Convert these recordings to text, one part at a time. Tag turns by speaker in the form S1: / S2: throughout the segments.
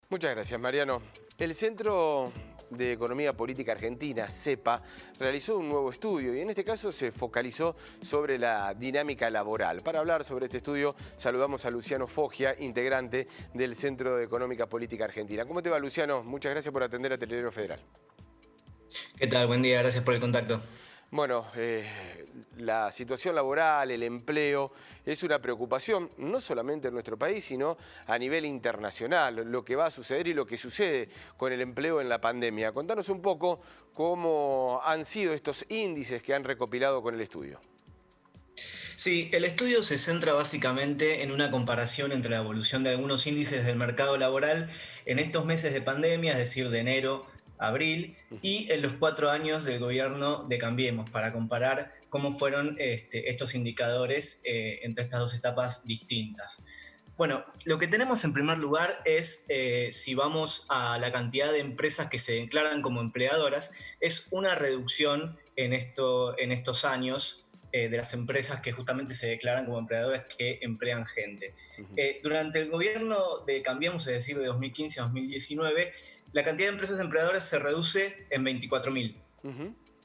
S1: Muchas gracias, Mariano. El Centro de Economía Política Argentina, CEPA, realizó un nuevo estudio y en este caso se focalizó sobre la dinámica laboral. Para hablar sobre este estudio saludamos a Luciano Foggia, integrante del Centro de Económica Política Argentina. ¿Cómo te va, Luciano? Muchas gracias por atender a Telediario Federal.
S2: ¿Qué tal? Buen día, gracias por el contacto.
S1: Bueno, la situación laboral, el empleo, es una preocupación no solamente en nuestro país, sino a nivel internacional, lo que va a suceder y lo que sucede con el empleo en la pandemia. Contanos un poco cómo han sido estos índices que han recopilado con el estudio.
S2: Sí, el estudio se centra básicamente en una comparación entre la evolución de algunos índices del mercado laboral en estos meses de pandemia, es decir, de enero a abril, y en los 4 años del gobierno de Cambiemos, para comparar cómo fueron estos indicadores entre estas dos etapas distintas. Bueno, lo que tenemos en primer lugar es, si vamos a la cantidad de empresas que se declaran como empleadoras, es una reducción en estos años de las empresas que justamente se declaran como empleadoras que emplean gente. Durante el gobierno de Cambiemos, es decir, de 2015 a 2019, la cantidad de empresas empleadoras se reduce en 24.000.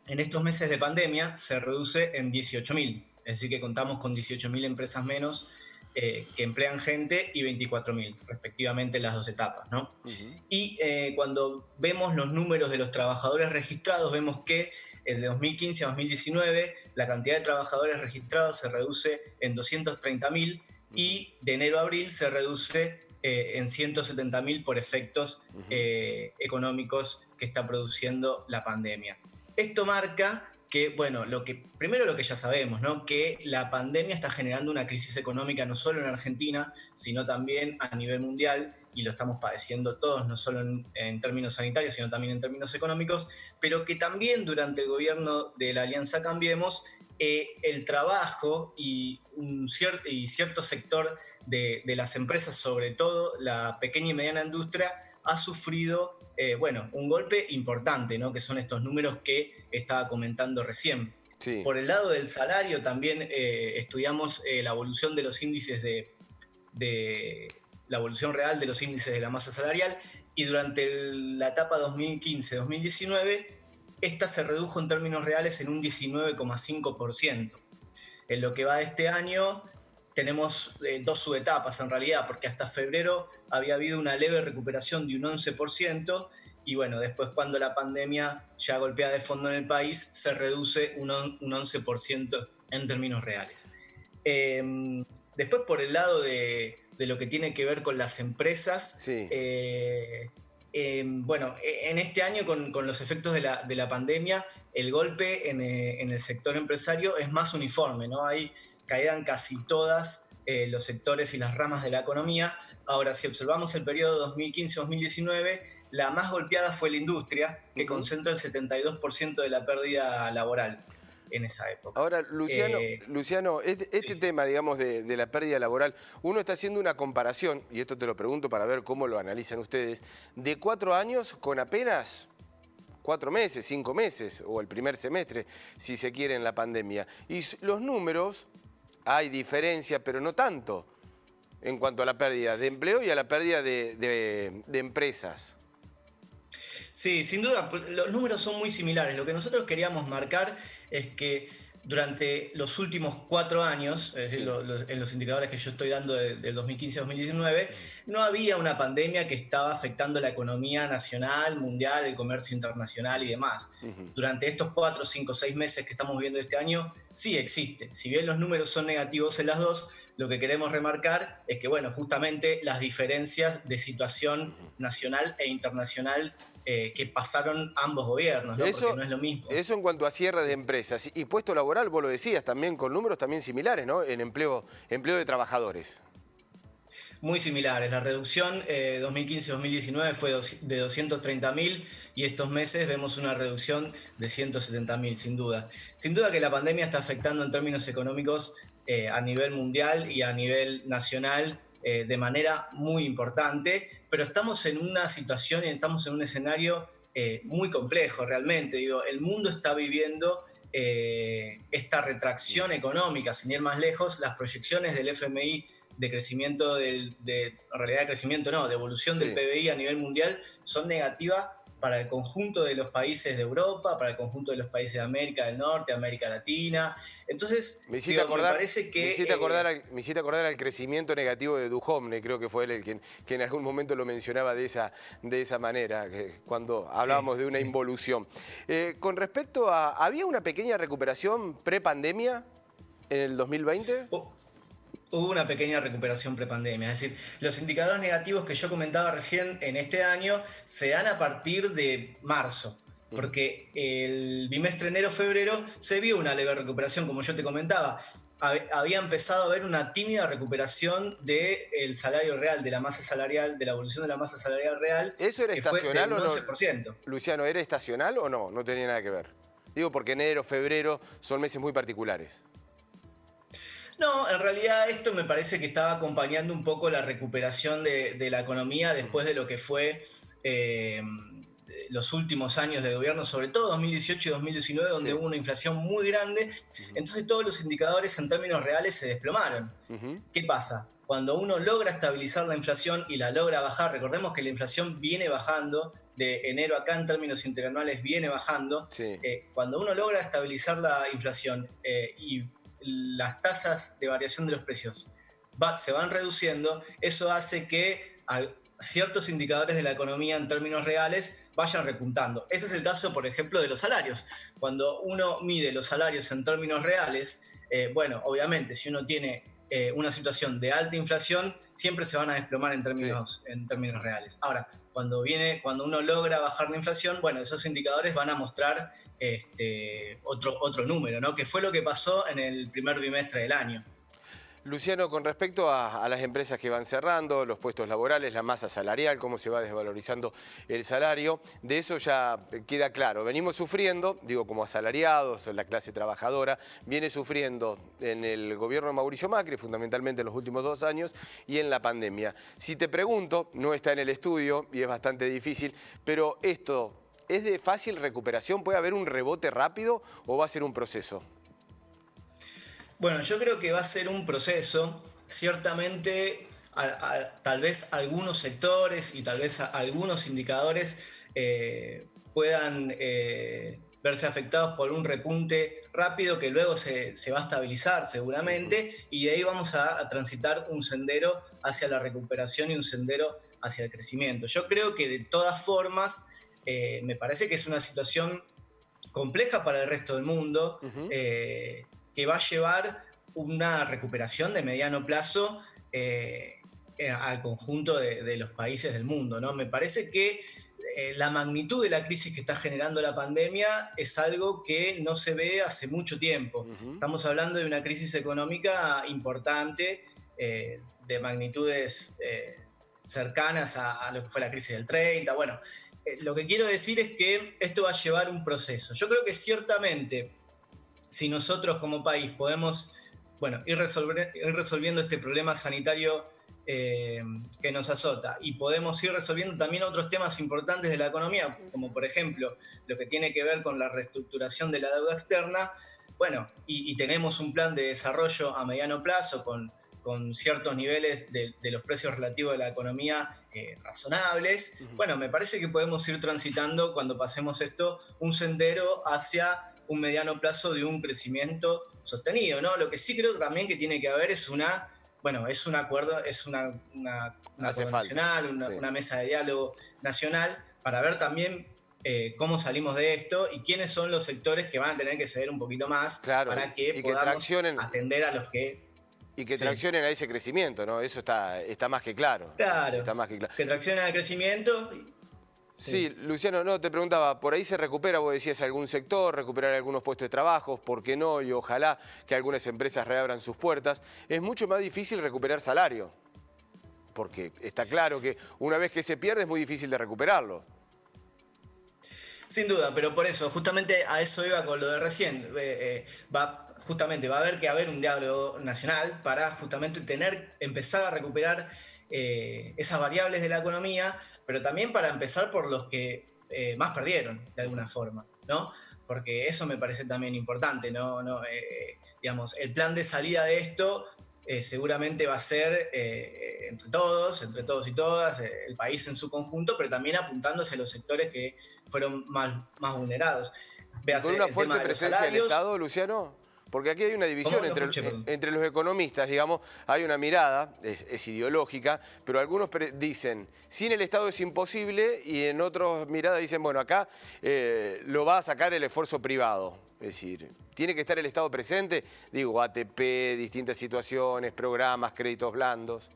S2: En estos meses de pandemia se reduce en 18.000. Es decir, que contamos con 18.000 empresas menos que emplean gente y 24.000, respectivamente, en las dos etapas, ¿no? Y cuando vemos los números de los trabajadores registrados, vemos que de 2015 a 2019 la cantidad de trabajadores registrados se reduce en 230.000 y de enero a abril se reduce en 170.000 por efectos económicos que está produciendo la pandemia. Esto marca que, bueno, primero lo que ya sabemos, ¿no? Que la pandemia está generando una crisis económica no solo en Argentina, sino también a nivel mundial, y lo estamos padeciendo todos, no solo en términos sanitarios, sino también en términos económicos, pero que también durante el gobierno de la Alianza Cambiemos, el trabajo y cierto sector de las empresas, sobre todo la pequeña y mediana industria, ha sufrido un golpe importante, ¿no? Que son estos números que estaba comentando recién.
S1: Sí.
S2: Por el lado del salario también estudiamos la evolución de los índices la evolución real de los índices de la masa salarial, y durante la etapa 2015-2019 esta se redujo en términos reales en un 19,5%. En lo que va de este año tenemos dos subetapas en realidad, porque hasta febrero había habido una leve recuperación de un 11%, y bueno, después, cuando la pandemia ya golpea de fondo en el país, se reduce un 11% en términos reales. Después, por el lado de lo que tiene que ver con las empresas,
S1: Sí.
S2: En este año, con los efectos de la pandemia, el golpe en el sector empresario es más uniforme, ¿no? Hay caída en casi todas los sectores y las ramas de la economía. Ahora, si observamos el periodo 2015-2019, la más golpeada fue la industria, que concentra el 72% de la pérdida laboral en esa época.
S1: Ahora, Luciano, este tema, digamos, de la pérdida laboral, uno está haciendo una comparación, y esto te lo pregunto para ver cómo lo analizan ustedes, de 4 años con apenas 4 meses, 5 meses, o el primer semestre, si se quiere, en la pandemia. Y los números, hay diferencia, pero no tanto, en cuanto a la pérdida de empleo y a la pérdida de empresas.
S2: Sí, sin duda, los números son muy similares. Lo que nosotros queríamos marcar es que durante los últimos 4 años, es decir, en los indicadores que yo estoy dando del 2015 a 2019, no había una pandemia que estaba afectando la economía nacional, mundial, el comercio internacional y demás. Durante estos 4, 5, 6 meses que estamos viviendo este año, sí existe. Si bien los números son negativos en las dos, lo que queremos remarcar es que, bueno, justamente las diferencias de situación nacional e internacional que pasaron ambos gobiernos, ¿no? Porque no es lo mismo.
S1: Eso en cuanto a cierre de empresas. Y puesto laboral, vos lo decías, también con números también similares, ¿no? En empleo de trabajadores.
S2: Muy similares. La reducción 2015-2019 fue de 230.000 y estos meses vemos una reducción de 170.000, sin duda. Sin duda que la pandemia está afectando en términos económicos a nivel mundial y a nivel nacional de manera muy importante, pero estamos en una situación y estamos en un escenario muy complejo realmente. Digo, el mundo está viviendo esta retracción económica. Sin ir más lejos, las proyecciones del FMI de crecimiento, en realidad de crecimiento no, de evolución del PBI a nivel mundial son negativas para el conjunto de los países de Europa, para el conjunto de los países de América del Norte, América Latina. Entonces,
S1: me hiciste acordar al crecimiento negativo de Duhovne, creo que fue él el que en algún momento lo mencionaba de esa manera, cuando hablábamos de una involución. Con respecto a, ¿había una pequeña recuperación pre-pandemia en el 2020?
S2: Hubo una pequeña recuperación prepandemia, es decir, los indicadores negativos que yo comentaba recién en este año se dan a partir de marzo, porque el bimestre enero-febrero se vio una leve recuperación, como yo te comentaba. Había empezado a haber una tímida recuperación del salario real, de la masa salarial, de la evolución de la masa salarial real.
S1: ¿Eso era estacional o no?
S2: 11%.
S1: Luciano, ¿era estacional o no? No tenía nada que ver. Digo porque enero, febrero son meses muy particulares.
S2: No, en realidad esto me parece que estaba acompañando un poco la recuperación de la economía después de lo que fue los últimos años de gobierno, sobre todo 2018 y 2019, donde hubo una inflación muy grande. Entonces todos los indicadores en términos reales se desplomaron. ¿Qué pasa? Cuando uno logra estabilizar la inflación y la logra bajar, recordemos que la inflación viene bajando, de enero acá en términos interanuales viene bajando. Cuando uno logra estabilizar la inflación y las tasas de variación de los precios se van reduciendo, eso hace que ciertos indicadores de la economía en términos reales vayan repuntando. Ese es el caso, por ejemplo, de los salarios. Cuando uno mide los salarios en términos reales, bueno, obviamente, si uno tiene una situación de alta inflación, siempre se van a desplomar en términos reales. Ahora, cuando uno logra bajar la inflación, bueno, esos indicadores van a mostrar otro número, ¿no? Que fue lo que pasó en el primer bimestre del año.
S1: Luciano, con respecto a las empresas que van cerrando, los puestos laborales, la masa salarial, cómo se va desvalorizando el salario, de eso ya queda claro. Venimos sufriendo, digo, como asalariados, la clase trabajadora, viene sufriendo en el gobierno de Mauricio Macri, fundamentalmente en los últimos 2 años, y en la pandemia. Si te pregunto, no está en el estudio y es bastante difícil, pero esto, ¿es de fácil recuperación? ¿Puede haber un rebote rápido o va a ser un proceso?
S2: Bueno, yo creo que va a ser un proceso. Ciertamente, tal vez algunos sectores y tal vez algunos indicadores puedan verse afectados por un repunte rápido que luego se va a estabilizar seguramente, y de ahí vamos a transitar un sendero hacia la recuperación y un sendero hacia el crecimiento. Yo creo que de todas formas me parece que es una situación compleja para el resto del mundo, que va a llevar una recuperación de mediano plazo al conjunto de los países del mundo, ¿no? Me parece que la magnitud de la crisis que está generando la pandemia es algo que no se ve hace mucho tiempo. Estamos hablando de una crisis económica importante, de magnitudes cercanas a lo que fue la crisis del 30. Bueno, lo que quiero decir es que esto va a llevar un proceso. Yo creo que ciertamente, si nosotros como país podemos, bueno, ir resolviendo este problema sanitario que nos azota, y podemos ir resolviendo también otros temas importantes de la economía, como por ejemplo lo que tiene que ver con la reestructuración de la deuda externa, bueno, y tenemos un plan de desarrollo a mediano plazo con ciertos niveles de los precios relativos de la economía razonables. Bueno, me parece que podemos ir transitando, cuando pasemos esto, un sendero hacia un mediano plazo de un crecimiento sostenido, ¿no? Lo que sí creo también que tiene que haber es un acuerdo, es un acuerdo nacional, una mesa de diálogo nacional, para ver también cómo salimos de esto y quiénes son los sectores que van a tener que ceder un poquito más, para que podamos atender a los que...
S1: Y que traccionen a ese crecimiento, ¿no? Eso está más que claro.
S2: Claro,
S1: está más que claro.
S2: Que traccionen al crecimiento.
S1: Sí, Luciano, no, te preguntaba, por ahí se recupera, vos decías, algún sector, recuperar algunos puestos de trabajo, ¿por qué no? Y ojalá que algunas empresas reabran sus puertas. Es mucho más difícil recuperar salario, porque está claro que una vez que se pierde es muy difícil de recuperarlo.
S2: Sin duda, pero por eso, justamente a eso iba con lo de recién. Va a haber que haber un diálogo nacional para justamente empezar a recuperar esas variables de la economía, pero también para empezar por los que más perdieron, de alguna forma, ¿no? Porque eso me parece también importante, ¿no? Digamos, el plan de salida de esto seguramente va a ser entre todos y todas, el país en su conjunto, pero también apuntando hacia los sectores que fueron más vulnerados.
S1: ¿Y con
S2: Véase
S1: una
S2: el
S1: fuerte
S2: tema de los
S1: presencia del
S2: salarios.
S1: Estado, Luciano? Porque aquí hay una división
S2: ¿Cómo? No escuché, perdón.
S1: entre los economistas, digamos, hay una mirada, es ideológica, pero algunos dicen, sin el Estado es imposible, y en otras miradas dicen, bueno, acá lo va a sacar el esfuerzo privado. Es decir, tiene que estar el Estado presente, digo, ATP, distintas situaciones, programas, créditos blandos.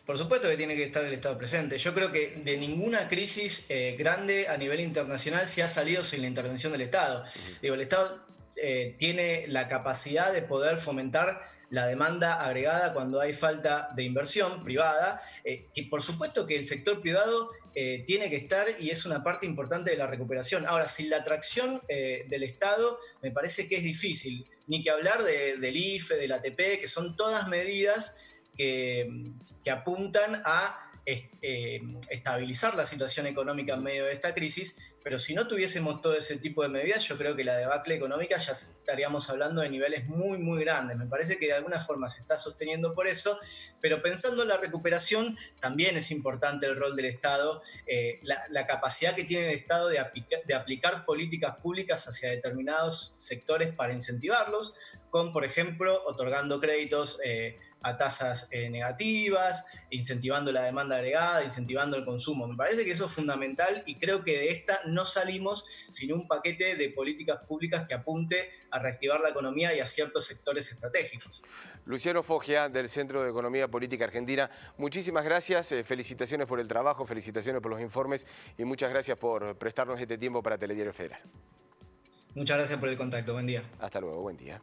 S2: Por supuesto que tiene que estar el Estado presente. Yo creo que de ninguna crisis grande a nivel internacional se ha salido sin la intervención del Estado. Digo, el Estado tiene la capacidad de poder fomentar la demanda agregada cuando hay falta de inversión privada, y por supuesto que el sector privado tiene que estar y es una parte importante de la recuperación. Ahora, sin la atracción del Estado me parece que es difícil, ni que hablar del IFE, del ATP, que son todas medidas que apuntan a estabilizar la situación económica en medio de esta crisis, pero si no tuviésemos todo ese tipo de medidas, yo creo que la debacle económica ya estaríamos hablando de niveles muy, muy grandes. Me parece que de alguna forma se está sosteniendo por eso, pero pensando en la recuperación, también es importante el rol del Estado, la capacidad que tiene el Estado de aplicar políticas públicas hacia determinados sectores para incentivarlos, con, por ejemplo, otorgando créditos a tasas negativas, incentivando la demanda agregada, incentivando el consumo. Me parece que eso es fundamental y creo que de esta no salimos sin un paquete de políticas públicas que apunte a reactivar la economía y a ciertos sectores estratégicos.
S1: Luciano Foggia, del Centro de Economía Política Argentina, muchísimas gracias, felicitaciones por el trabajo, felicitaciones por los informes y muchas gracias por prestarnos este tiempo para Telediario Federal.
S2: Muchas gracias por el contacto, buen día.
S1: Hasta luego, buen día.